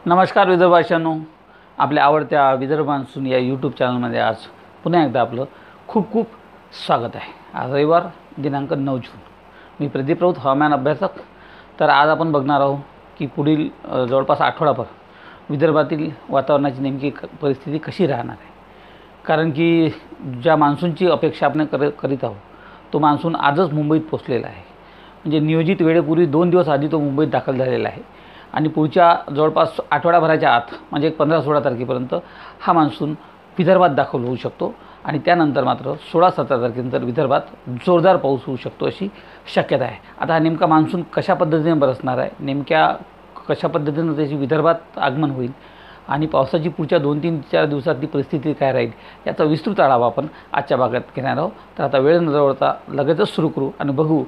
नमस्कार विदर्भाशांनो, आपल्या आवडत्या विदर्भ मान्सून या यूट्यूब चॅनलमध्ये आज पुन्हा एकदा आपलं खूप खूप स्वागत आहे। आज रविवार दिनांक 9 जून। मी प्रदीप राऊत, हवामान अभ्यासक। तर आज आपण बघणार आहोत की पुढील जवळपास आठवडाभर विदर्भातील वातावरणाची नेमकी परिस्थिती कशी राहणार आहे। कारण की ज्या मान्सूनची अपेक्षा आपण करीत आहोत तो मान्सून आजच मुंबईत पोहोचलेला आहे। म्हणजे नियोजित वेळेपूर्वी 2 दिवस आधी तो मुंबईत दाखल झालेला आहे आणि पुढच्या जवळपास आठवडाभराच्या आत म्हणजे 15-16 तारखेपर्यंत हा मान्सून विदर्भात दाखल होऊ शकतो आणि त्यानंतर मात्र 16-17 तारखेनंतर विदर्भात जोरदार पाऊस होऊ शकतो अशी शक्यता आहे। आता हा नेमका मान्सून कशा पद्धतीने बरसणार आहे, नेमक्या कशा पद्धतीने त्याची विदर्भात आगमन होईल आणि पावसाची पुढच्या 2-3-4 दिवसातली परिस्थिती काय राहील याचा विस्तृत आढावा आपण आजच्या भागात घेणार आहोत। तर आता वेळ न दवडता लगेचच सुरू करू आणि बघू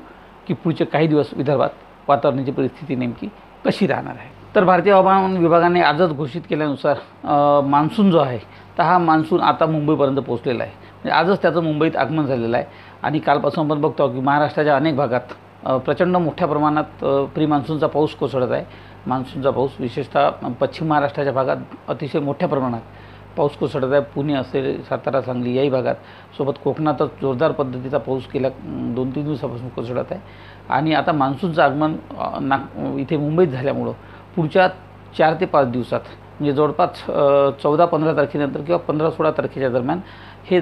की पुढचे काही दिवस विदर्भात वातावरणाची परिस्थिती नेमकी कशी राहणार आहे। तर भारतीय हवामान विभागाने आजच घोषित केल्यानुसार मान्सून जो आहे तर हा मान्सून आता मुंबईपर्यंत पोहोचलेला आहे। म्हणजे आजच त्याचं मुंबईत आगमन झालेलं आहे आणि कालपासून आपण बघतो की महाराष्ट्राच्या अनेक भागात प्रचंड मोठ्या प्रमाणात प्री मान्सूनचा पाऊस कोसळत आहे। मान्सूनचा पाऊस विशेषतः पश्चिम महाराष्ट्राच्या भागात अतिशय मोठ्या प्रमाणात पाऊस कोसळत आहे। पुणे असेल, सातारा, सांगली याही भागात, सोबत कोकणातच जोरदार पद्धतीचा पाऊस गेल्या 2-3 दिवसापासून कोसळत आहे आणि आता मान्सूनचं आगमन इथे मुंबईत झाल्यामुळं पुढच्या 4 ते 5 दिवसात म्हणजे जवळपास 14-15 तारखेनंतर किंवा 15-16 तारखेच्या दरम्यान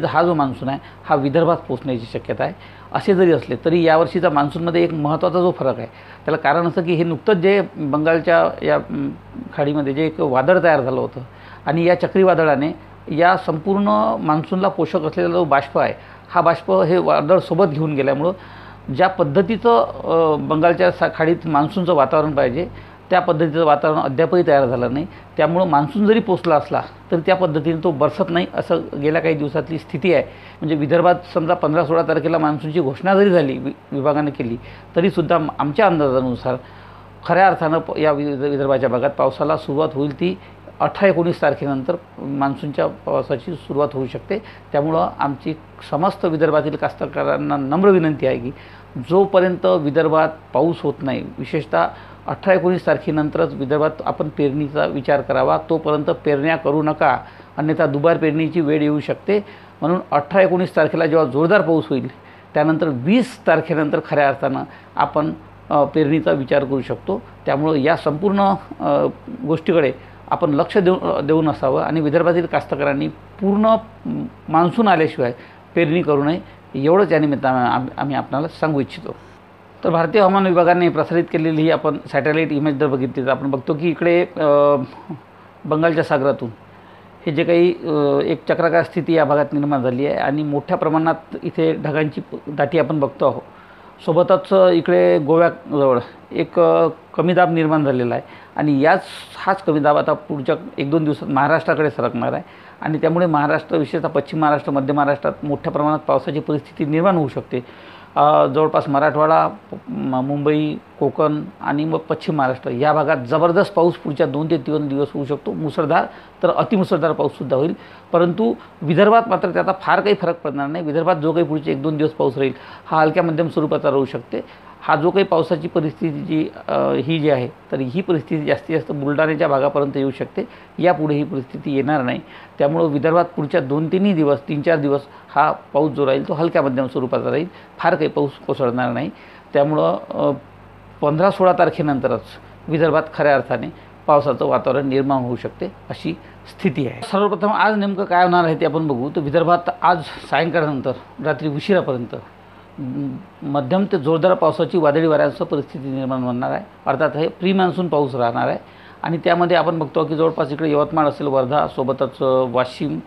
हा जो मान्सून आहे हा विदर्भात पोहोचण्याची शक्यता आहे। असे जरी असले तरी यावर्षीचा मान्सूनमध्ये एक महत्त्वाचा जो फरक आहे त्याला कारण असं की हे नुकतंच जे बंगालच्या या खाडीमध्ये जे एक वादळ तयार झालं होतं आणि या चक्रीवादळाने या संपूर्ण मान्सूनला पोषक असलेला जो बाष्प आहे हा बाष्प हे वादळ सोबत घेऊन गेल्यामुळं ज्या पद्धतीचं बंगालच्या खाडीत मान्सूनचं वातावरण पाहिजे त्या पद्धतीचं वातावरण अद्यापही तयार झालं नाही। त्यामुळं मान्सून जरी पोचला असला तरी त्या पद्धतीने तो बरसत नाही असं गेल्या काही दिवसातली स्थिती आहे। म्हणजे विदर्भात समजा 15-16 तारखेला मान्सूनची घोषणा जरी झाली विभागाने केली तरीसुद्धा आमच्या अंदाजानुसार खऱ्या अर्थानं या विदर्भाच्या भागात पावसाला सुरुवात होईल ती 18-19 तारखेनंतर मान्सूनच्या पावसाची सुरुवात होऊ शकते। त्यामुळं आमची समस्त विदर्भातील कास्तकारांना नम्र विनंती आहे की जोपर्यंत विदर्भात पाऊस होत नाही, विशेषतः 18-19 तारखेनंतरच विदर्भात आपण पेरणीचा विचार करावा। तोपर्यंत पेरण्या करू नका, अन्यथा दुबार पेरणीची वेळ येऊ शकते। म्हणून 18-19 तारखेला जेव्हा जोरदार पाऊस होईल त्यानंतर 20 तारखेनंतर खऱ्या अर्थानं आपण पेरणीचा विचार करू शकतो। त्यामुळं या संपूर्ण गोष्टीकडे आपण लक्ष देऊन असावं आणि विदर्भातील कास्तकारांनी पूर्ण मान्सून आल्याशिवाय पेरणी करू नये एवढंच या निमित्तानं आम्ही आपल्याला सांगू इच्छितो। तर भारतीय हवामान विभागाने प्रसारित केलेली ही आपण सॅटेलाईट इमेज जर बघितली तर आपण बघतो की इकडे बंगालच्या सागरातून हे जे काही एक चक्राकार स्थिती या भागात निर्माण झाली आहे आणि मोठ्या प्रमाणात इथे ढगांची दाटी आपण बघतो आहोत। सोबतच इकडे गोव्याजवळ एक कमी दाब निर्माण झालेला आहे आणि हाच कमी दाब आता पुढच्या 1-2 दिवसात महाराष्ट्राकडे सरकणार आहे आणि त्यामुळे महाराष्ट्र, विशेषतः पश्चिम महाराष्ट्र, मध्य महाराष्ट्रात मोठ्या प्रमाणात पावसाची परिस्थिती निर्माण होऊ शकते। जवळपास मराठवाडा, मुंबई, कोकण आणि मग पश्चिम महाराष्ट्र या भागात जबरदस्त पाऊस पुढच्या 2 ते 3 दिवस होऊ शकतो। मुसळधार तर अतिमुसळधार पाऊससुद्धा होईल, परंतु विदर्भात मात्र त्याचा फार काही फरक पडणार नाही। विदर्भात जो काही पुढचे 1-2 दिवस पाऊस राहील हा हलक्या मध्यम स्वरूपाचा राहू शकते। हा जो काही पावसाची परिस्थिती जी आहे तर ही परिस्थिती जास्तीत जास्त बुलढाण्याच्या भागापर्यंत येऊ शकते, यापुढे ही परिस्थिती येणार नाही। त्यामुळं विदर्भात पुढच्या 2-3 दिवस हा पाऊस जो राहील तो हलक्या मध्यम स्वरूपाचा राहील, फार काही पाऊस कोसळणार नाही। त्यामुळं 15-16 तारखेनंतरच विदर्भात खऱ्या अर्थाने पावसाचं वातावरण निर्माण होऊ शकते अशी स्थिती आहे। सर्वप्रथम आज नेमकं काय होणार आहे ते आपण बघू। तर विदर्भात आज सायंकाळनंतर रात्री उशिरापर्यंत मध्यम ते जोरदार पावसाची वादळी वाऱ्यांसह परिस्थिती निर्माण होणार आहे। अर्थात हे प्री मान्सून पाऊस राहणार आहे आणि त्यामध्ये आपण बघतो की जवळपास इकडे यवतमाळ असेल, वर्धा, सोबतच वाशिम,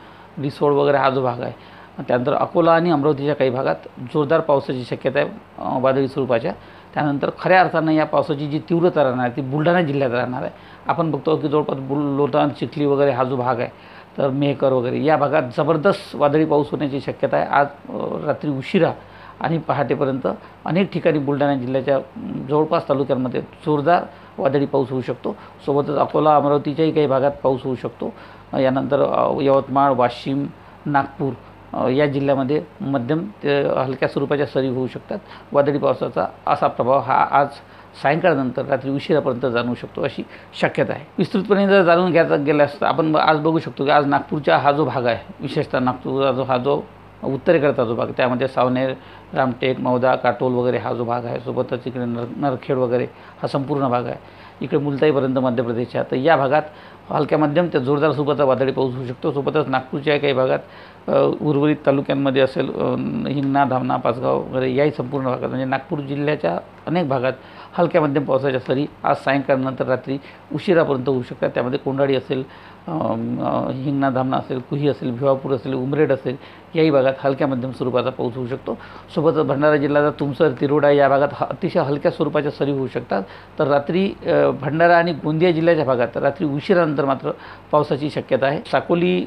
रिसोड वगैरे हा जो भाग आहे, त्यानंतर अकोला आणि अमरावतीच्या काही भागात जोरदार पावसाची शक्यता आहे वादळी स्वरूपाच्या। त्यानंतर खऱ्या अर्थानं या पावसाची जी तीव्रता राहणार आहे ती बुलढाणा जिल्ह्यात राहणार आहे। आपण बघतो की जवळपास लोटान, चिखली वगैरे हा जो भाग आहे तर मेहकर वगैरे या भागात जबरदस्त वादळी पाऊस होण्याची शक्यता आहे। आज रात्री उशिरा आणि पहाटेपर्यंत अनेक ठिकाणी बुलढाणा जिल्ह्याच्या जवळपास तालुक्यांमध्ये जोरदार वादळी पाऊस होऊ शकतो। सोबतच अकोला, अमरावतीच्याही काही भागात पाऊस होऊ शकतो। यानंतर यवतमाळ, वाशिम, नागपूर या जिल्ह्यामध्ये मध्यम ते हलक्या स्वरूपाच्या सरी होऊ शकतात. वादळी पावसाचा असा प्रभाव हा आज सायंकाळनंतर रात्री उशिरापर्यंत जाणवू शकतो अशी शक्यता आहे. विस्तृतपणे जर जाणून घ्यायचा गेल्यास आपण आज बघू शकतो की आज नागपूरचा हा जो भाग आहे, विशेषतः नागपूरचा हा जो उत्तरेकडचा जो भाग, त्यामध्ये सावनेर, रामटेक, मौदा, काटोल वगैरे हा जो भाग आहे, सोबतच इकडे नरखेड वगैरे हा संपूर्ण भाग आहे, इकडे मुलताईपर्यंत मध्य प्रदेशच्या, तर या भागात हलक्या मध्यम ते जोरदार स्वरूपाचा वादळी पाऊस होऊ शकतो. सोबतच नागपूरच्या काही भागात उर्वरित तालुक्यांमध्ये असेल, हिंगणा, धामणा, पाचगाव वगैरे याही संपूर्ण भागात म्हणजे नागपूर जिल्ह्याच्या अनेक भागात हलक्या मध्यम पावसाच्या सरी आज सायंकाळनंतर रात्री उशिरापर्यंत होऊ शकतात. त्यामध्ये कोंडाळी असेल, हिंगणा, धामणा असेल, कुही असेल, भिवापूर असेल, उमरेड असेल, याही भागात हलक्या मध्यम स्वरूपाचा पाऊस होऊ शकतो. सोबतच भंडारा जिल्ह्याचा तुमसर, तिरोडा या भागात अतिशय हलक्या स्वरूपाच्या सरी होऊ शकतात. तर रात्री भंडारा आणि गोंदिया जिल्ह्याच्या भागात रात्री उशिरानंतर मात्र पावसाची शक्यता आहे. साकोली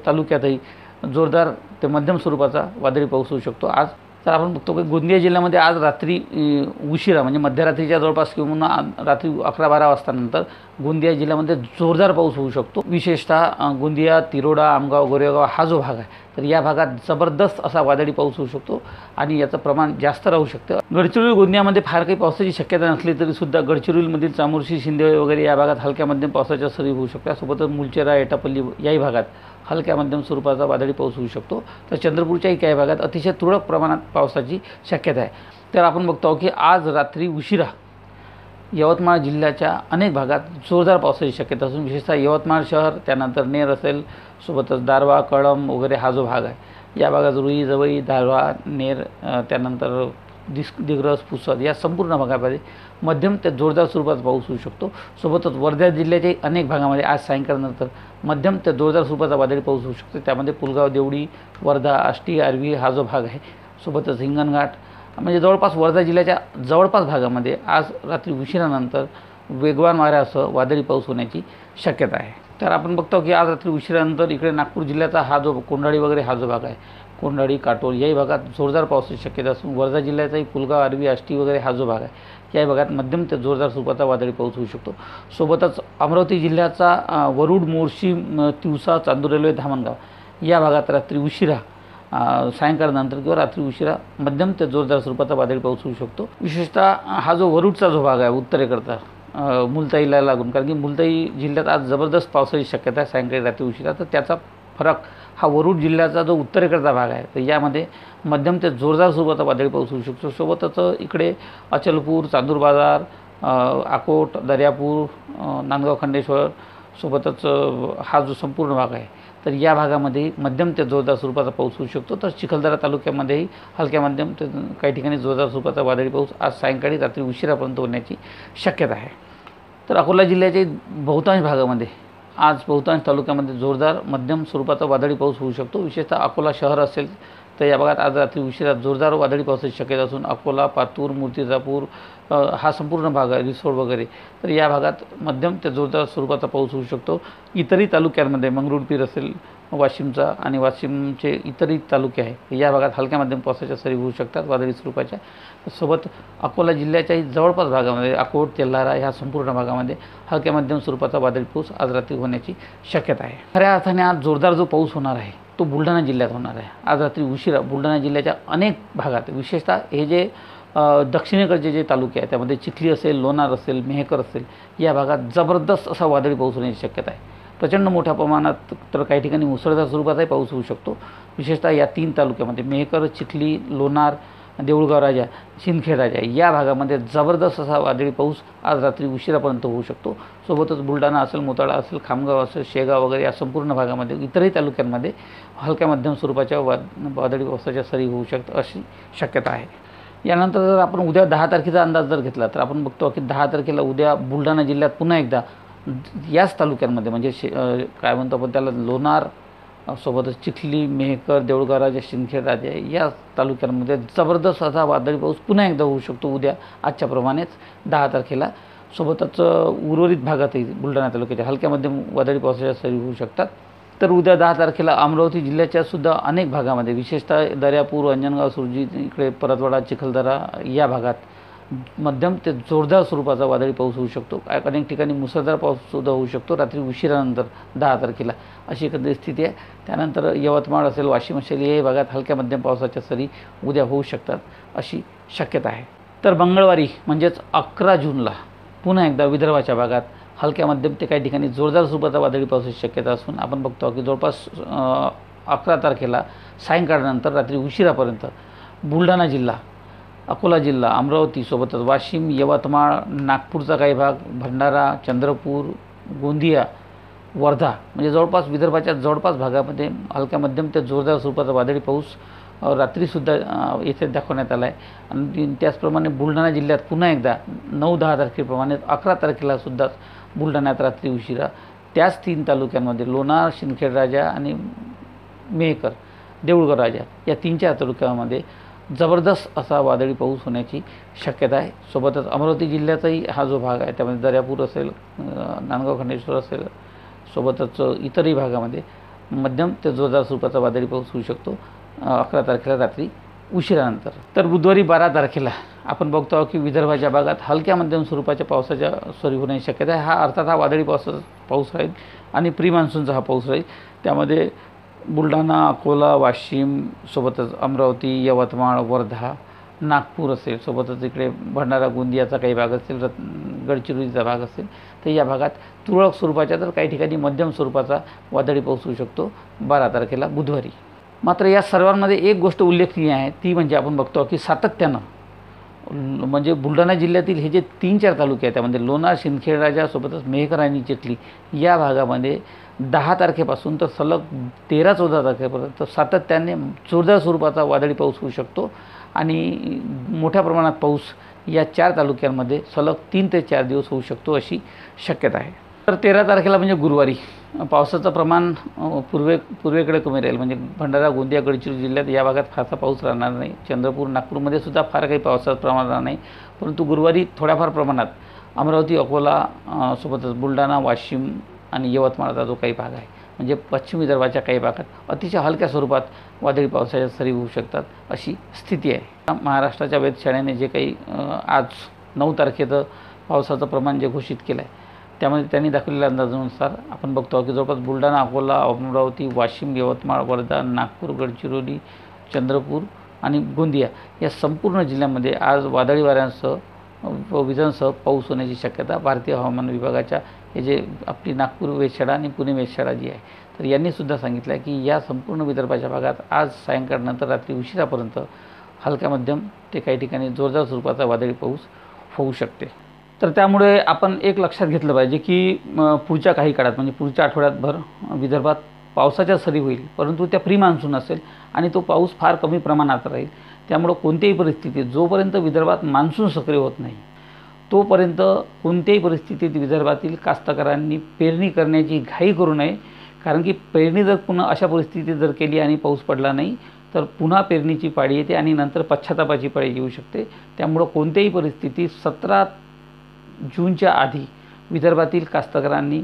तालुक्यातही जोरदार ते मध्यम स्वरूपाचा वादळी पाऊस होऊ शकतो आज. तर आपण बघतो की गोंदिया जिल्ह्यामध्ये आज रात्री उशिरा म्हणजे मध्यरात्रीच्या जवळपास किंवा रात्री 11-12 वाजतानंतर गोंदिया जिल्ह्यामध्ये जोरदार पाऊस होऊ शकतो. विशेषतः गोंदिया, तिरोडा, आमगाव, गोरेगाव हा जो भाग आहे, तर या भागात जबरदस्त असा वादळी पाऊस होऊ शकतो आणि याचं प्रमाण जास्त राहू शकतं. गडचिरोली, गोंदियामध्ये फार काही पावसाची शक्यता नसली तरीसुद्धा गडचिरोलीमधील चामोर्शी, शिंदे वगैरे या भागात हलक्या मध्यम पावसाच्या सरी होऊ शकतात. सोबतच मुलचेरा, एटापल्ली याही भागात हलक्या मध्यम स्वरूपाचा वादळी पाऊस होऊ शकतो. तर चंद्रपूरच्याही काही भागात अतिशय तुरळक प्रमाणात पावसाची शक्यता आहे. तर आपण बघतो की आज रात्री उशिरा यवतमाळ जिल्ह्याच्या अनेक भागात जोरदार पावसाची शक्यता असून विशेषतः यवतमाळ शहर, त्यानंतर नेर असेल, सोबतच दारव्हा, कळंब वगैरे हा जो भाग आहे, या भागात रुई, जवई, दारव्हा, नेर, त्यानंतर दिग्रस, पुसद या संपूर्ण भागामध्ये मध्यम ते जोरदार स्वरूपाचा पाऊस होऊ शकतो. सोबतच वर्धा जिल्ह्याच्या अनेक भागामध्ये आज सायंकाळनंतर मध्यम ते जोरदार स्वरूपाचा वादळी पाऊस होऊ शकतो. त्यामध्ये पुलगाव, देवडी, वर्धा, आष्टी, आर्वी हा जो भाग आहे, सोबतच हिंगणघाट म्हणजे जवळपास वर्धा जिल्ह्याच्या जवळपास भागामध्ये आज रात्री उशिरानंतर वेगवान वाऱ्यासह वादळी पाऊस होण्याची शक्यता आहे. तर आपण बघतो की आज रात्री उशिरानंतर इकडे नागपूर जिल्ह्याचा हा जो कोंडाळी वगैरे हा जो भाग आहे, कोंडाळी, काटोल याही भागात जोरदार पावसाची शक्यता असून वर्धा जिल्ह्याचाही पुलगाव, आर्वी, आष्टी वगैरे हा जो भाग आहे, या भागात मध्यम ते जोरदार स्वरूपाचा वादळी पाऊस होऊ शकतो. सोबतच अमरावती जिल्ह्याचा वरुड, मोर्शी, तिवसा, चांदूर रेल्वे, धामणगाव या भागात रात्री उशिरा सायंकाळनंतर किंवा रात्री उशिरा मध्यम ते जोरदार स्वरूपाचा वादळी पाऊस होऊ शकतो. विशेषतः हा जो वरुडचा जो भाग आहे उत्तरेकडचा मुलताईला लागून, कारण की मुलताई जिल्ह्यात आज जबरदस्त पावसाची शक्यता आहे सायंकाळी रात्री उशिरा, तर त्याचा फरक हा वरुड जिल्ह्याचा जो उत्तरेकडचा भाग आहे, तर यामध्ये मध्यम ते जोरदार स्वरूपाचा वादळी पाऊस होऊ शकतो. सोबतच इकडे अचलपूर, चांदूर बाजार, अकोट, दर्यापूर, नांदगाव, खंडेश्वर, सोबतच हा जो संपूर्ण भाग आहे, तर या भागामध्ये मध्यम ते जोरदार स्वरूपाचा पाऊस होऊ शकतो. तर चिखलदरा तालुक्यामध्येही हलक्या मध्यम ते काही ठिकाणी जोरदार स्वरूपाचा वादळी पाऊस आज सायंकाळी रात्री उशिरापर्यंत होण्याची शक्यता आहे. तर अकोला जिल्ह्याच्या बहुतांश भागामध्ये आज बहुतांश तालुक्यामध्ये जोरदार मध्यम स्वरूपाचा वादळी पाऊस होऊ शकतो. विशेषतः अकोला शहर असेल तर या भागात आज रात्री उशिरा जोरदार वादळी पावसाची शक्यता असून अकोला, पातूर, मूर्तिजापूर हा संपूर्ण भाग आहे, रिसोड वगैरे, तर या भागात मध्यम ते जोरदार स्वरूपाचा पाऊस होऊ शकतो. इतरही तालुक्यांमध्ये मंगरुळपीर असेल वाशिमचा आणि वाशिमचे इतरही तालुके आहे, या भागात हलक्या मध्यम पावसाच्या सरी होऊ शकतात वादळी स्वरूपाच्या. सोबत अकोला जिल्ह्याच्याही जवळपास भागामध्ये अकोट, तेल्हारा ह्या संपूर्ण भागामध्ये हलक्या मध्यम स्वरूपाचा वादळी पाऊस आज रात्री होण्याची शक्यता आहे. खऱ्या अर्थाने आज जोरदार जो पाऊस होणार आहे तो बुलढाणा जिल्ह्यात होणार आहे. आज रात्री उशिरा बुलढाणा जिल्ह्याच्या अनेक भागात, विशेषतः हे जे दक्षिणेकडचे जे तालुके आहेत त्यामध्ये चिखली असेल, लोणार असेल, मेहकर असेल, या भागात जबरदस्त असा वादळी पाऊस होण्याची शक्यता आहे. प्रचंड मोठ्या प्रमाणात तर काही ठिकाणी मुसळधार स्वरूपाचाही पाऊस होऊ शकतो. विशेषतः या 3 तालुक्यामध्ये मेहकर, चिखली, लोणार, देऊळगाव राजा, शिंदखेड राजा या भागामध्ये जबरदस्त असा वादळी पाऊस आज रात्री उशिरापर्यंत होऊ शकतो. सोबतच बुलढाणा असेल, मोताळा असेल, खामगाव असेल, शेगाव वगैरे या संपूर्ण भागामध्ये इतरही तालुक्यांमध्ये हलक्या मध्यम स्वरूपाच्या वादळी पावसाच्या सरी होऊ शकतात अशी शक्यता आहे. यानंतर जर आपण उद्या 10 तारखेचा अंदाज जर घेतला तर आपण बघतो की 10 तारखेला उद्या बुलढाणा जिल्ह्यात पुन्हा एकदा याच तालुक्यांमध्ये म्हणजे काय म्हणतो आपण त्याला, लोणार, सोबतच चिखली, मेहकर, देऊळगाव राजा, शिंदखेड राजा या तालुक्यांमध्ये जबरदस्त असा वादळी पाऊस पुन्हा एकदा होऊ शकतो उद्या आजच्याप्रमाणेच 10 तारखेला. सोबतच उर्वरित भागातही बुलढाणा तालुक्याच्या हलक्या मध्यम वादळी पावसाच्या सरी होऊ शकतात. तर उद्या 10 तारखेला अमरावती जिल्ह्याच्या सुद्धा अनेक भागामध्ये, विशेषतः दर्यापूर, अंजनगाव, सुरजी, इकडे परतवाडा, चिखलदरा या भागात मध्यम ते जोरदार स्वरूपाचा वादळी पाऊस होऊ शकतो. अनेक ठिकाणी मुसळधार पाऊससुद्धा होऊ शकतो रात्री उशिरानंतर 10 तारखेला अशी एकंदरीत स्थिती आहे. त्यानंतर यवतमाळ असेल, वाशिम असेल या भागात हलक्या मध्यम पावसाच्या सरी उद्या होऊ शकतात अशी शक्यता आहे. तर मंगळवारी म्हणजेच 11 जूनला पुन्हा एकदा विदर्भाच्या भागात हलक्या मध्यम ते काही ठिकाणी जोरदार स्वरूपाचा वादळी पावसाची शक्यता असून आपण बघतो की जवळपास 11 तारखेला सायंकाळनंतर रात्री उशिरापर्यंत बुलढाणा जिल्हा, अकोला जिल्हा, अमरावती सोबतच वाशिम, यवतमाळ, नागपूरचा काही भाग, भंडारा, चंद्रपूर, गोंदिया, वर्धा म्हणजे जवळपास विदर्भाच्या जवळपास भागामध्ये हलक्या मध्यम ते जोरदार स्वरूपाचा वादळी पाऊस रात्रीसुद्धा येथे दाखवण्यात आला आहे. आणि त्याचप्रमाणे बुलढाणा जिल्ह्यात पुन्हा एकदा 9-10 तारखेप्रमाणे 11 तारखेलासुद्धा बुलढाण्यात रात्री उशिरा त्याच 3 तालुक्यांमध्ये लोणार, शिंदखेडराजा आणि मेहकर, देऊळगर राजा या 3-4 तालुक्यांमध्ये जबरदस्त असा वादळी पाऊस होण्याची शक्यता आहे. सोबतच अमरावती जिल्ह्याचाही हा जो भाग आहे त्यामध्ये दर्यापूर असेल, नांदगाव खंडेश्वर असेल, सोबतच इतरही भागामध्ये मध्यम ते जोरदार स्वरूपाचा वादळी पाऊस होऊ शकतो 11 तारखेला रात्री उशिरानंतर. तर बुधवारी 12 तारखेला आपण बघतो आहोत की विदर्भाच्या भागात हलक्या मध्यम स्वरूपाच्या पावसाच्या सरी होण्याची शक्यता आहे. अर्थात हा वादळी पाऊस राहील आणि प्री मान्सूनचा हा पाऊस राहील. त्यामध्ये बुलढाणा, अकोला, वाशिम सोबतच अमरावती, यवतमाळ, वर्धा, नागपूर असेल, सोबतच इकडे भंडारा, गोंदियाचा काही भाग असेल, गडचिरोलीचा भाग असेल, तर या भागात तुरळक स्वरूपाच्या तर काही ठिकाणी मध्यम स्वरूपाचा वादळी पाऊस होऊ शकतो 12 तारखेला बुधवारी. मात्र या सर्वांमध्ये एक गोष्ट उल्लेखनीय आहे ती म्हणजे आपण बघतो की सातत्यानं म्हणजे बुलढाणा जिल्ह्यातील हे जे 3-4 तालुके आहेत त्यामध्ये लोणार, शिंदखेडराजा सोबतच मेहकर आणि चिखली या भागामध्ये 10 तारखेपासून तर सलग 13-14 तारखेपर्यंत सातत्याने जोरदार स्वरूपाचा वादळी पाऊस होऊ शकतो आणि मोठ्या प्रमाणात पाऊस या 4 तालुक्यांमध्ये सलग 3 ते 4 दिवस होऊ शकतो अशी शक्यता आहे. तर 13 तारखेला म्हणजे गुरुवारी पावसाचं प्रमाण पूर्वेकडे कमी राहील. म्हणजे भंडारा, गोंदिया, गडचिरोली जिल्ह्यात या भागात फारसा पाऊस राहणार नाही. चंद्रपूर, नागपूरमध्ये सुद्धा फार काही पावसाचं प्रमाण राहणार नाही. परंतु गुरुवारी थोड्याफार प्रमाणात अमरावती, अकोला सोबतच बुलढाणा, वाशिम आणि यवतमाळचा जो काही भाग आहे म्हणजे पश्चिम विदर्भाच्या काही भागात अतिशय हलक्या स्वरूपात वादळी पावसाच्या सरी होऊ शकतात अशी स्थिती आहे. महाराष्ट्राच्या वेधशाळेने जे काही आज 9 तारखेचं पावसाचं प्रमाण जे घोषित केलं आहे त्यामध्ये त्यांनी दाखवलेल्या अंदाजानुसार आपण बघतो की जवळपास बुलढाणा, अकोला, अमरावती, वाशिम, यवतमाळ, वर्धा, नागपूर, गडचिरोली, चंद्रपूर आणि गोंदिया या संपूर्ण जिल्ह्यामध्ये आज वादळी वाऱ्यांसह विजांसह पाऊस होण्याची शक्यता भारतीय हवामान विभागाच्या हे जे आपली नागपूर वेधशाळा आणि पुणे वेधशाळा जी आहे तर यांनीसुद्धा सांगितलं आहे की या संपूर्ण विदर्भाच्या भागात आज सायंकाळनंतर रात्री उशिरापर्यंत हलक्या मध्यम ते काही ठिकाणी जोरदार स्वरूपाचा वादळी पाऊस होऊ शकते. तर त्यामुळे आपण एक लक्षात घेतलं पाहिजे की पुढच्या काही काळात म्हणजे पुढच्या आठवड्यातभर विदर्भात पावसाच्या सरी होईल, परंतु त्या प्री मान्सून असेल आणि तो पाऊस फार कमी प्रमाणात राहील. त्यामुळं कोणत्याही परिस्थितीत जोपर्यंत विदर्भात मान्सून सक्रिय होत नाही तोपर्यंत कोणत्याही परिस्थितीत विदर्भातील कास्तकारांनी पेरणी करण्याची घाई करू नये. कारण की पेरणी जर पुन्हा अशा परिस्थितीत जर केली आणि पाऊस पडला नाही तर पुन्हा पेरणीची पाळी येते आणि नंतर पश्चातापाची पाळी येऊ शकते. त्यामुळं कोणत्याही परिस्थितीत 17 जूनच्या आधी विदर्भातील कास्तकारांनी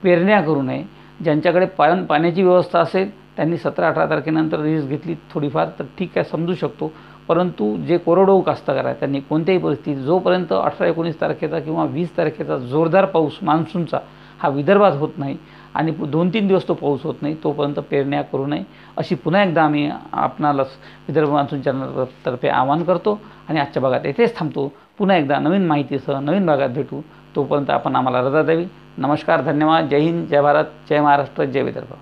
पेरण्या करू नये. ज्यांच्याकडे पाण्याची व्यवस्था असेल त्यांनी 17-18 तारखेनंतर रिस्क घेतली थोडीफार तर ठीक आहे, समजू शकतो. परंतु जे कोरडवाहू कास्तकार आहेत त्यांनी कोणत्याही परिस्थितीत जोपर्यंत 18-19 तारखेचा किंवा 20 तारखेचा जोरदार पाऊस मान्सूनचा हा विदर्भात होत नाही आणि 2-3 दिवस तो पाऊस होत नाही तोपर्यंत पेरण्या करू नये अशी पुन्हा एकदा आम्ही आपणाला विदर्भ मान्सून चॅनलतर्फे आवाहन करतो आणि आजच्या भागात येथेच थांबतो. पुन्हा एकदा नवीन माहितीसह नवीन भागात भेटू. तोपर्यंत आपण आम्हाला रजा द्यावी. नमस्कार, धन्यवाद. जय हिंद, जय भारत, जय महाराष्ट्र, जय विदर्भ.